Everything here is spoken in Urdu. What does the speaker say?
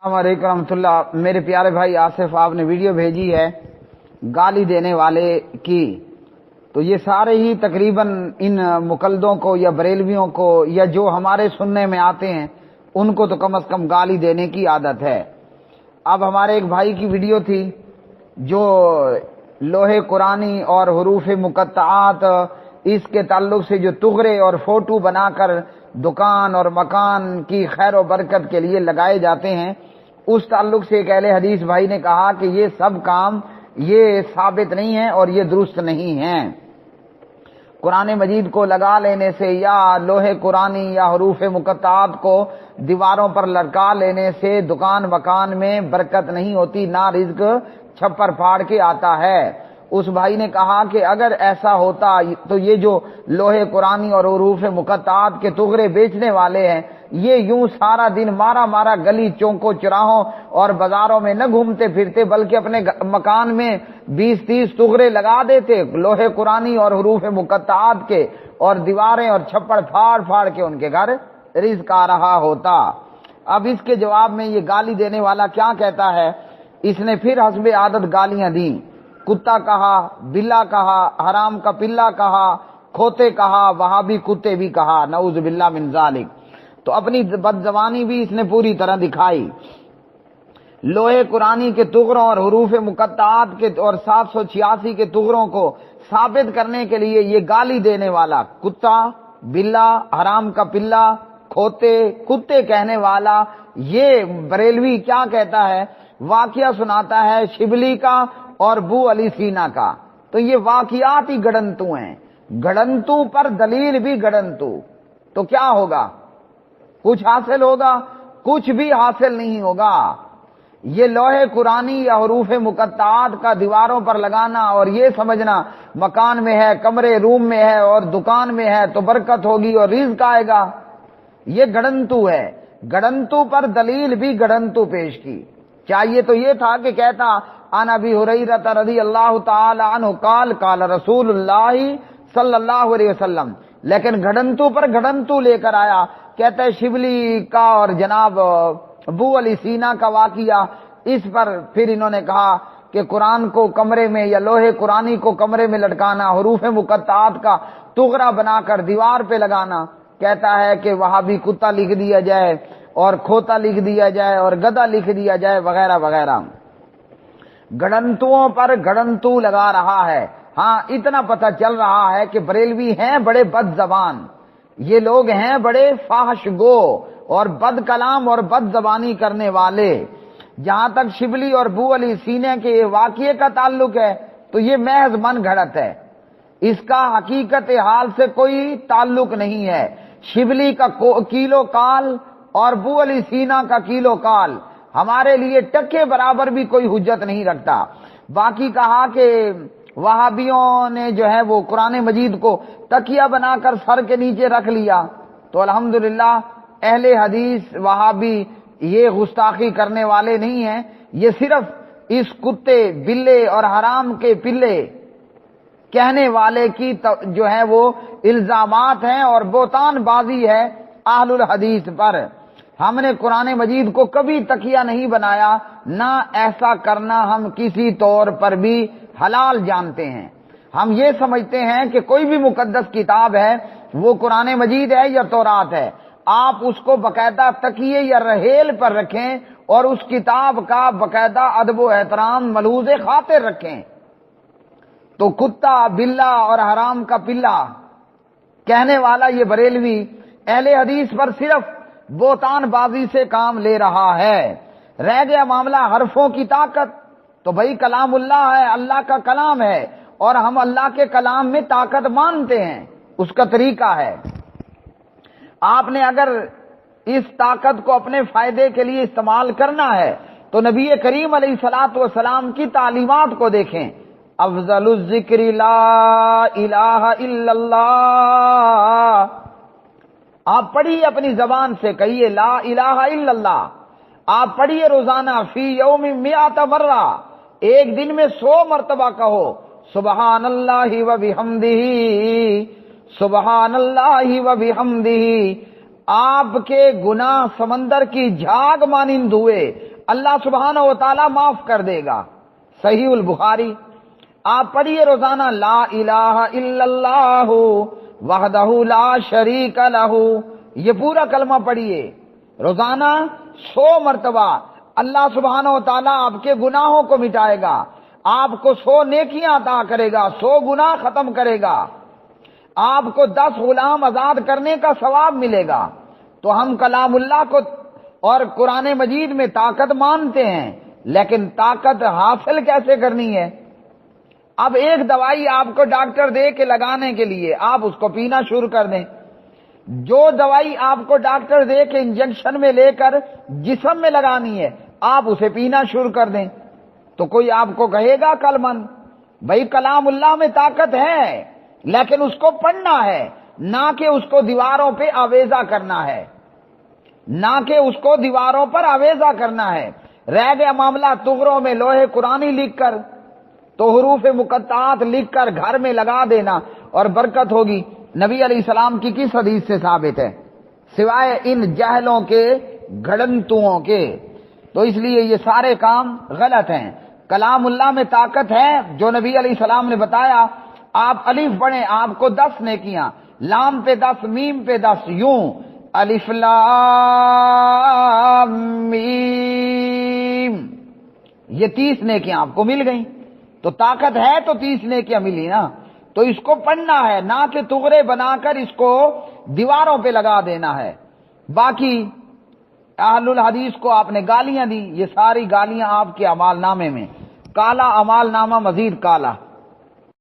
السلام علیکم ورحمۃ اللہ۔ میرے پیارے بھائی آصف، آپ نے ویڈیو بھیجی ہے گالی دینے والے کی، تو یہ سارے ہی تقریباً ان مقلدوں کو یا بریلویوں کو یا جو ہمارے سننے میں آتے ہیں ان کو تو کم از کم گالی دینے کی عادت ہے۔ اب ہمارے ایک بھائی کی ویڈیو تھی جو لوہے قرآنی اور حروف مقطعات اس کے تعلق سے جو تغرے اور فوٹو بنا کر دکان اور مکان کی خیر و برکت کے لیے لگائے جاتے ہیں، اس تعلق سے ایک اہل حدیث بھائی نے کہا کہ یہ سب کام یہ ثابت نہیں ہے اور یہ درست نہیں ہے۔ قرآن مجید کو لگا لینے سے یا لوہے قرآنی یا حروف مقطعات کو دیواروں پر لٹکا لینے سے دکان مکان میں برکت نہیں ہوتی، نہ رزق چھپر پھاڑ کے آتا ہے۔ اس بھائی نے کہا کہ اگر ایسا ہوتا تو یہ جو لوہے قرآنی اور حروف مقطعات کے تغرے بیچنے والے ہیں یہ یوں سارا دن مارا مارا گلی چوکوں چراہوں اور بازاروں میں نہ گھومتے پھرتے بلکہ اپنے مکان میں 20-30 تغرے لگا دیتے لوہے قرآنی اور حروف مقطعات کے، اور دیواریں اور چھپڑ پھاڑ پھاڑ کے ان کے گھر رزق آ رہا ہوتا۔ اب اس کے جواب میں یہ گالی دینے والا کیا کہتا ہے، اس نے پھر حسب عادت گالیاں دیں، کتا کہا، بلا کہا، حرام کا پلا کہا، کھوتے کہا، وہابی کتے بھی کہا، نعوذ باللہ من ذالک۔ تو اپنی بد زبانی بھی اس نے پوری طرح دکھائی۔ لوہے قرآنی کے تغروں اور حروف مقطعات کے اور 786 کے تغروں کو ثابت کرنے کے لیے یہ گالی دینے والا کتا، بلا، حرام کا پلا، کھوتے، کتے کہنے والا یہ بریلوی کیا کہتا ہے، واقعہ سناتا ہے شبلی کا اور بو علی سینا کا۔ تو یہ واقعات ہی گڑنتو ہیں، گڑنتو پر دلیل بھی گڑنتو، تو کیا ہوگا؟ کچھ حاصل ہوگا؟ کچھ بھی حاصل نہیں ہوگا۔ یہ لوہے قرآنی یا حروف مقطعات کا دیواروں پر لگانا اور یہ سمجھنا مکان میں ہے، کمرے روم میں ہے اور دکان میں ہے تو برکت ہوگی اور رزق آئے گا، یہ گڑنتو ہے۔ گڑنتو پر دلیل بھی گڑنتو پیش کی۔ چاہیے تو یہ تھا کہ کہتا عن ابی ہریرہ رضی اللہ تعالی عنہ قال قال رسول اللہ صلی اللہ علیہ وسلم، لیکن گھڑنتو پر گھڑنتو لے کر آیا، کہتا ہے شبلی کا اور جناب ابو علی سینا کا واقعہ۔ اس پر پھر انہوں نے کہا کہ قرآن کو کمرے میں یا لوہے قرآنی کو کمرے میں لٹکانا، حروف مقطعات کا تغرا بنا کر دیوار پہ لگانا، کہتا ہے کہ وہاں بھی کتا لکھ دیا جائے اور کھوتا لکھ دیا جائے اور گدھا لکھ دیا جائے وغیرہ وغیرہ۔ گڑنتوؤں پر گڑنتو لگا رہا ہے۔ ہاں اتنا پتہ چل رہا ہے کہ بریلوی ہیں بڑے بد زبان، یہ لوگ ہیں بڑے فاحش گو اور بد کلام اور بد زبانی کرنے والے۔ جہاں تک شبلی اور بو علی سینے کے واقعے کا تعلق ہے تو یہ محض من گھڑت ہے، اس کا حقیقت حال سے کوئی تعلق نہیں ہے۔ شبلی کا کیلو کال اور بو علی سینا کا کیلو کال ہمارے لیے ٹکے برابر بھی کوئی حجت نہیں رکھتا۔ باقی کہا کہ وہابیوں نے جو ہے وہ قرآن مجید کو تکیہ بنا کر سر کے نیچے رکھ لیا، تو الحمدللہ اہل حدیث وہابی یہ گستاخی کرنے والے نہیں ہیں، یہ صرف اس کتے بلے اور حرام کے پلے کہنے والے کی جو ہے وہ الزامات ہیں اور بہتان بازی ہے اہل الحدیث پر۔ ہم نے قرآن مجید کو کبھی تکیہ نہیں بنایا، نہ ایسا کرنا ہم کسی طور پر بھی حلال جانتے ہیں۔ ہم یہ سمجھتے ہیں کہ کوئی بھی مقدس کتاب ہے، وہ قرآن مجید ہے یا تورات ہے، آپ اس کو باقاعدہ تکیے یا رحیل پر رکھیں اور اس کتاب کا باقاعدہ ادب و احترام ملحوظ خاطر رکھیں۔ تو کتا، بلا اور حرام کا پلا کہنے والا یہ بریلوی اہل حدیث پر صرف بہتان بازی سے کام لے رہا ہے۔ رہ گیا معاملہ حرفوں کی طاقت، تو بھائی کلام اللہ ہے، اللہ کا کلام ہے اور ہم اللہ کے کلام میں طاقت مانتے ہیں، اس کا طریقہ ہے۔ آپ نے اگر اس طاقت کو اپنے فائدے کے لیے استعمال کرنا ہے تو نبی کریم علیہ الصلوۃ والسلام کی تعلیمات کو دیکھیں، افضل الذکر لا الہ الا اللہ، آپ پڑھیے اپنی زبان سے، کہیے لا الہ الا اللہ، آپ پڑھیے روزانہ فی یوم 100 مرہ، ایک دن میں 100 مرتبہ کہو سبحان اللہ و بحمدہ، سبحان اللہ و بحمدہ، آپ کے گناہ سمندر کی جھاگ مانند ہوئے، اللہ سبحانہ و تعالیٰ معاف کر دے گا۔ صحیح البخاری آپ پڑھیے روزانہ لا الہ الا اللہ وحدہ لا شریک لہ، یہ پورا کلمہ پڑھیے روزانہ 100 مرتبہ۔ اللہ سبحانہ و تعالیٰ آپ کے گناہوں کو مٹائے گا، آپ کو 100 نیکیاں عطا کرے گا، 100 گناہ ختم کرے گا، آپ کو 10 غلام آزاد کرنے کا ثواب ملے گا۔ تو ہم کلام اللہ کو اور قرآن مجید میں طاقت مانتے ہیں، لیکن طاقت حاصل کیسے کرنی ہے؟ اب ایک دوائی آپ کو ڈاکٹر دے کے لگانے کے لیے آپ اس کو پینا شروع کر دیں، جو دوائی آپ کو ڈاکٹر دے کے انجیکشن میں لے کر جسم میں لگانی ہے آپ اسے پینا شروع کر دیں، تو کوئی آپ کو کہے گا عقل مند؟ بھائی کلام اللہ میں طاقت ہے، لیکن اس کو پڑھنا ہے، نہ کہ اس کو دیواروں پہ آویزہ کرنا ہے، نہ کہ اس کو دیواروں پر آویزہ کرنا ہے۔ رہ گیا معاملہ تغروں میں لوہے قرآنی لکھ کر، تو حروف مقطعات لکھ کر گھر میں لگا دینا اور برکت ہوگی۔ نبی علیہ السلام کی کس حدیث سے ثابت ہے سوائے ان جہلوں کے گھڑنتوؤں کے؟ تو اس لیے یہ سارے کام غلط ہیں۔ کلام اللہ میں طاقت ہے، جو نبی علیہ السلام نے بتایا۔ آپ الف پڑھیں آپ کو 10 نیکیاں، لام پہ 10، میم پہ 10، یوں الف لام میم، یہ 30 نیکیاں آپ کو مل گئیں۔ تو طاقت ہے تو 30 نیکیاں ملی نا، تو اس کو پڑھنا ہے، نہ کہ تغرے بنا کر اس کو دیواروں پہ لگا دینا ہے۔ باقی اہل الحدیث کو آپ نے گالیاں دی، یہ ساری گالیاں آپ کے اعمال نامے میں، کالا اعمال نامہ مزید کالا۔